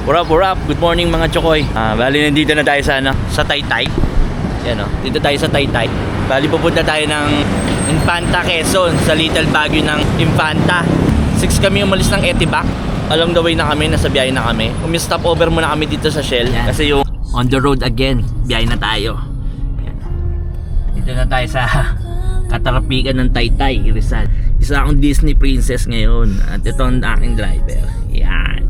What up? Good morning mga chokoy. Bali nandito na tayo sa sa Taytay. Yan oh. Dito tayo sa Taytay. Bali pupunta tayo ng Infanta, Quezon, sa Little Baguio ng Infanta. 6 kami umalis ng Etibac. Along the way na kami, nasa biyahe na kami. Umi-stop over muna kami dito sa Shell kasi yung on the road again. Biyahe na tayo. Yan. Dito na tayo sa katarapikan ng Taytay, Rizal. Isa akong Disney princess ngayon at ito ang aking driver. Yan.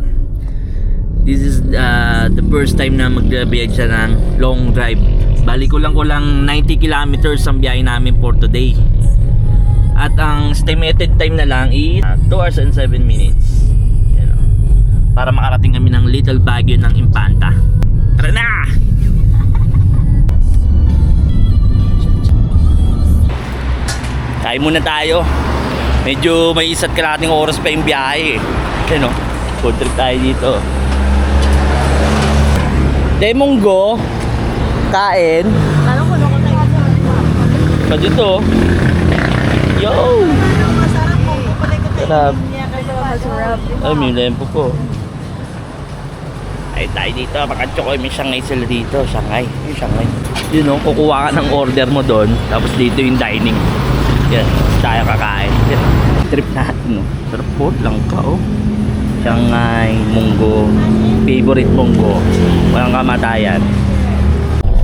This is the first time na magbibiyay siya ng long drive. Bali kulang 90 kilometers ang biyahe namin for today. At ang estimated time na lang is 2 hours and 7 minutes. Yan o. Para makarating kami ng Little Baguio ng Infanta. Tara na! Kain muna tayo. Medyo may isa't kalating oras pa yung biyahe. Yan o. Food trip tayo dito. Demonggo, kain. Parang kuno ko tayo. Pa dito. Yo! Masarap po. Kulay ko tayo. Sarap. Masarap. Ay, may lempo ko. Ay, tayo dito. Makatsukoy. May Shanghai sila dito. Shanghai. Yung Shanghai. Yun o, kukuha ka ng order mo doon. Tapos dito yung dining. Yan. Tayo kakain. Yan. Trip natin. Sarap po. Langka o. Shanghai, munggo, favorite munggo, walang kamatayan.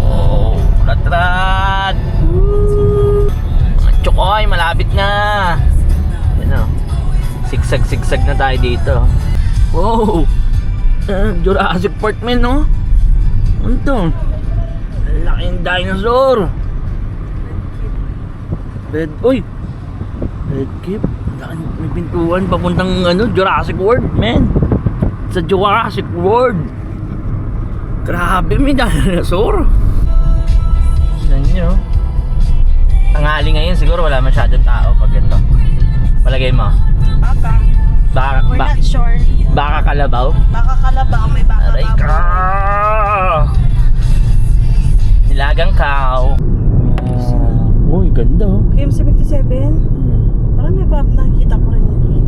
Oh, rat-rat! Chokoy, malapit na! Yan o, sigsag-sigsag na tayo dito. Wow! Jurassic Park man, no? Ano to? Laking dinosaur! Uy! Red Keep? May pintuan papuntang Jurassic World, man. Sa Jurassic World. Grabe, may dinosaur. Saan nyo? Tanghali ngayon siguro wala masyadong tao pag ito. Palagay mo? Baka. We're not sure. Baka kalabaw? Baka kalabaw. May baka Aray ka! Nilagang cow. Uy, ganda oh. KM77? Parang may nakikita ko rin yun.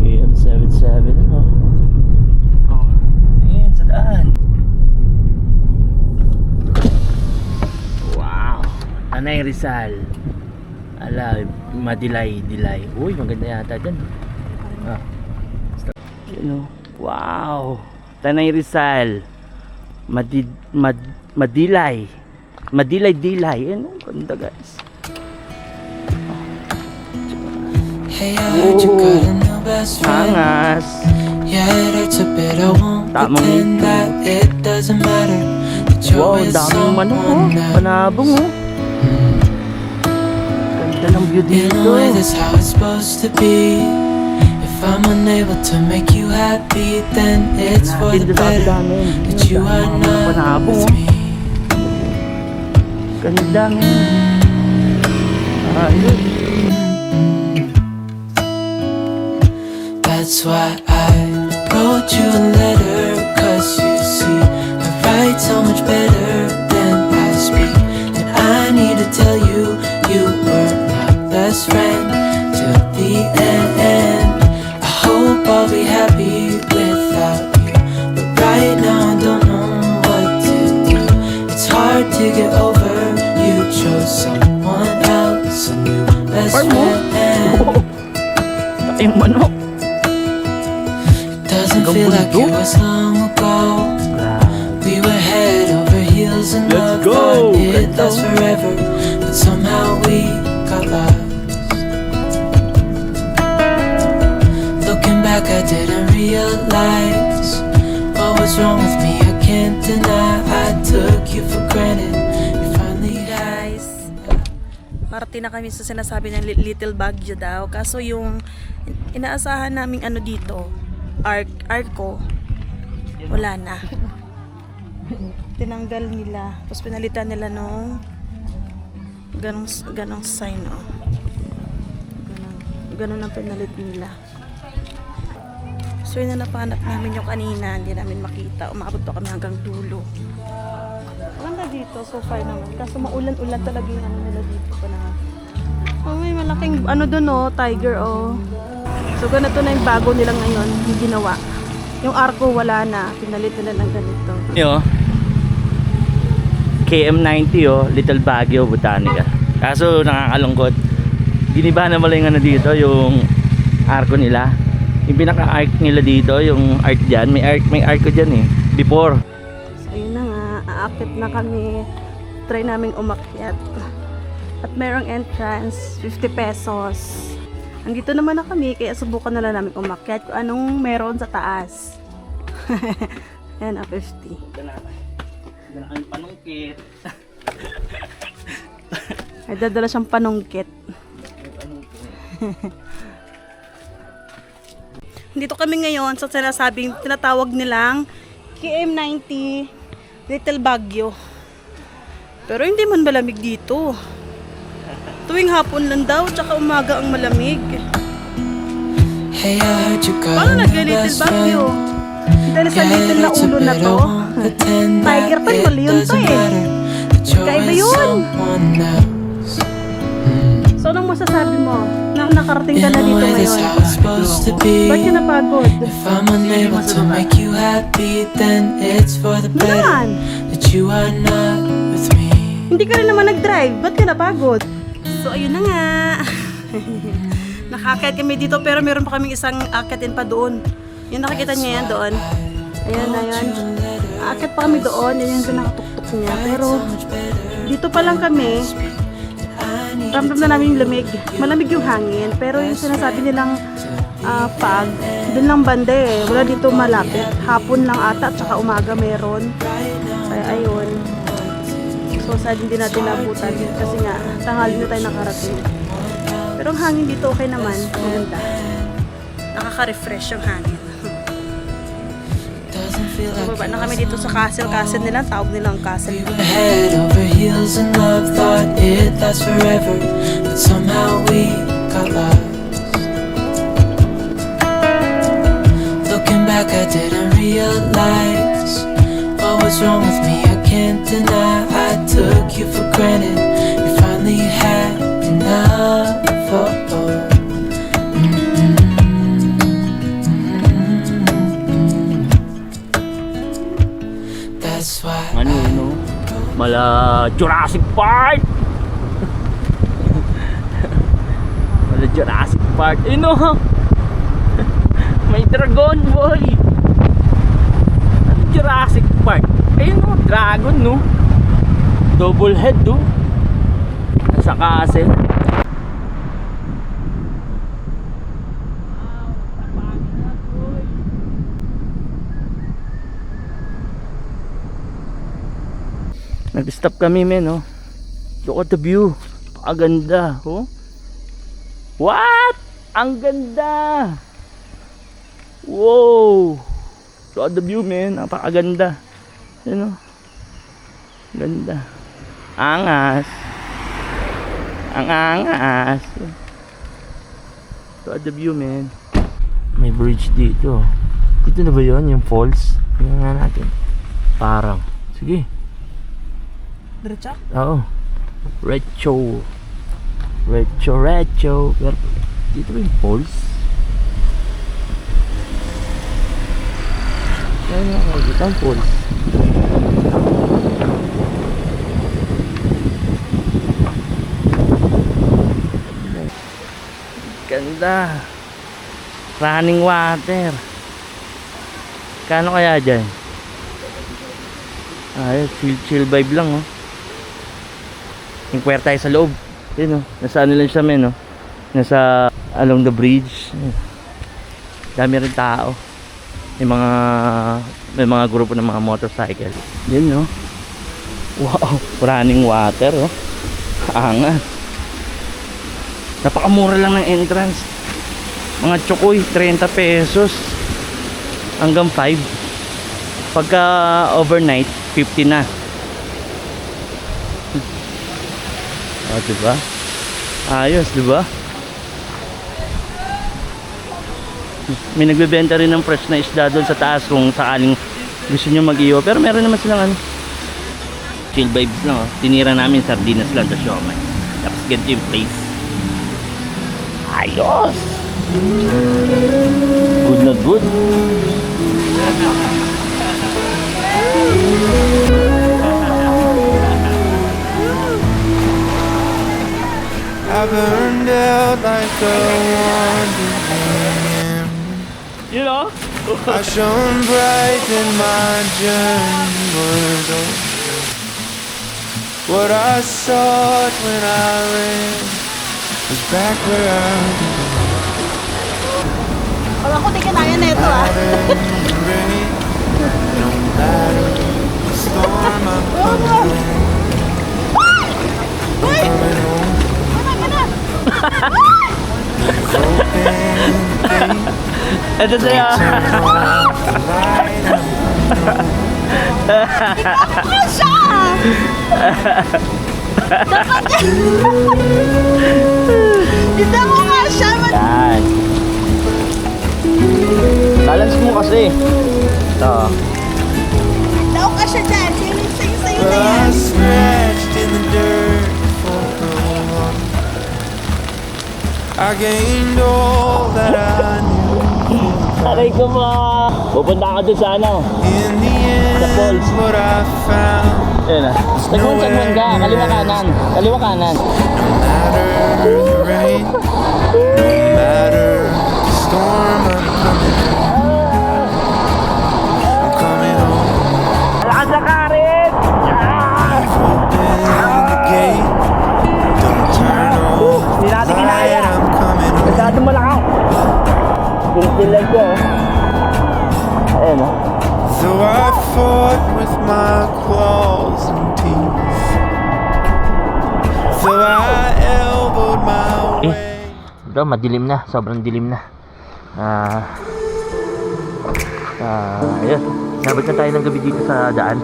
KM77 oh. Oh, ayan sa daan. Wow, Tanay Rizal. Ala, Madilay. Uy, maganda yata dyan. Yun oh. Wow, Tanay Rizal. Madilay. Ayan oh, ganda guys. Hey, I heard you got a new best friend. Angas. Yeah, it hurts a bit. I won't pretend that it doesn't matter. That you're Wow, with daming manok oh. someone now. Panabong oh. Ganda ng view In dito. a way, that's how it's supposed to be. If I'm unable to make you happy, then it's for the better that you are not with me. Ganda nga. Ayun. That's why I wrote you a letter. Cause you see, I write so much better than I speak. And I need to tell you, you were my best friend till the end. I hope I'll be happy without you, but right now I don't know what to do. It's hard to get over. You chose someone else, a new best friend. Yung manok. Doesn't feel like it was long ago. We were head over heels in love. Thought it'd last forever, but somehow we got lost. Looking back, I didn't realize what was wrong with me. I can't deny I took you for granted. You finally Guys, parating na kami sa sinasabi ng Little Baguio daw. Kaso yung inaasahan naming dito, Arco, wala na. Tinanggal nila. Tapos pinalitan nila nung ganong sign, oh. Ganon ang pinalit nila. So yun na napanap namin yung kanina. Hindi namin makita. Umabot pa kami hanggang dulo. Maganda dito, so far naman. Kaso maulan-ulan talaga yung nila dito pa na. Oh, may malaking doon oh, tiger oh. So ganito na yung bago nila ngayon, yung ginawa. Yung arko wala na, pinalit nila ng ganito. Yo. KM90 Little Baguio Botanica. Kaso nakakalungkot. Giniba na mali nga na dito yung arko nila. Yung pinaka-arc nila dito, yung arc dyan. May arc ko dyan before. So ayun na nga, aakit na kami. Try naming umakyat. At merong entrance, 50 pesos. Andito naman na kami, kaya subukan na lang namin umakyat kung anong meron sa taas. Ayan, 50. Ito na ang panungkit. Ay, dadala siyang panungkit. Dito kami ngayon sa sinasabing tinatawag nilang KM90 Little Baguio. Pero hindi man malamig dito. Tuwing hapon lang daw, tsaka umaga ang malamig. Hey, I heard you got Paano a new nag-Little best Baguio? friend. Dahil sa little na ulo na to. Tiger pa, mali yun to Kakaiba yun. So, anong masasabi mo? Na nakarating ka na dito ngayon. Ba't ka napagod? If I'm unable to make you happy, then it's for the Ano better naman? that you are not with me. Hindi ka rin naman nag-drive. Ba't ka napagod? So, ayun na nga. Nakakit kami dito pero meron pa kaming isang akitin pa doon. Yung nakikita niya yan doon. Ayan na yan. Akit pa kami doon. Yan yung pinakatuktok niya. Pero dito pa lang kami. Ramdam na namin yung lamig. Malamig yung hangin. Pero yung sinasabi nilang fog, doon lang banda Wala dito malapit. Hapon lang ata at saka umaga meron. Kaya ayun. So sad hindi natin nabutan kasi nga tanghali na tayo nakarating. Pero ang hangin dito okay naman. Maganda. Nakaka-refresh yung hangin. Baba na kami dito sa castle. Castle nila. Tawag nilang castle. Head over heels in love, thought it lasts forever, but somehow we got lost. Looking back, I didn't realize what was wrong with me. I can't deny I took you for granted. You finally had enough. That's why Mala Jurassic Park. Mala Jurassic Park. May dragon, boy. Jurassic Park. Dragon, double head, nasa castle. Nag-stop kami, men, Look at the view. Ang ganda, What? Ang ganda. Wow. Look at the view, men. Napakaganda. Ganda. Angas. Ang angas. Look at the view, man. May bridge dito. Dito na ba yun? Yung falls? Tingnan nga natin. Parang. Sige. Diretso? Oo. Retro. Pero dito ba yung falls? Ayan nga. Dito ang falls. Ganda. Running water. Kano kaya dyan? Chill vibe lang, Inquire tayo sa loob. Yun, nasa ano lang siya, men, nasa along the bridge. Dami rin tao. May mga grupo ng mga motorcycle. Yun, Wow, running water, Angas. Napakamura lang ng entrance. Mga tsukoy, 30 pesos hanggang 5. Pagka overnight, 50 na. Diba? Ayos, diba? May nagbebenta rin ng fresh na isda doon sa taas kung sakaling gusto nyo mag-iwa. Pero meron naman silang chill vibes lang, Tinira namin sardinas lang sa siomai. Tapos ganito yung place. Ayos! Good na good. I burned out like a wandering. You know? I shone bright in my journey was over. What I sought when I ran was back where I Wala ko, di kinaya na ito ah. rain. No matter the storm, I'm coming home. Ito sa'yo. Siya! Dapat yan! Hindi mo nga siya! Yan. Balance mo kasi. Ito. Daw ka siya dyan! Sa'yo na Well, I yan! scratched in the dirt for the one. I gained all that I knew. Aray ko mo. Pupunta ako doon sa ano. In the end, falls. what I found. Ayun na. Tagmuan ka. Kaliwa kanan. Kaliwa kanan. No matter the rain, no matter the storm, I'm coming home. I'm coming home. Lakas na karin! Open the gate. Don't turn off Hindi the natin light. kinaya. I'm coming home. Masyado malakas. Pinistilan ko. Ayun na. Though I fought with my claws and teeth, though I elbowed my way. Ito, madilim na. Sobrang dilim na. Ayun. Nabot na tayo ng gabi dito sa daan.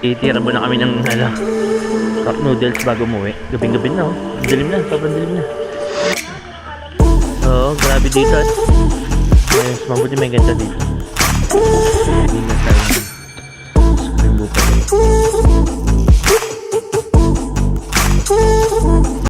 Itira muna kami ng cup noodles bago umuwi. Gabing-gabi na oh. Dilim na. Sobrang dilim na. Oo, grabe dito. Ayun, mabuti may ganda dito. Hindi na tayo ng spring buka.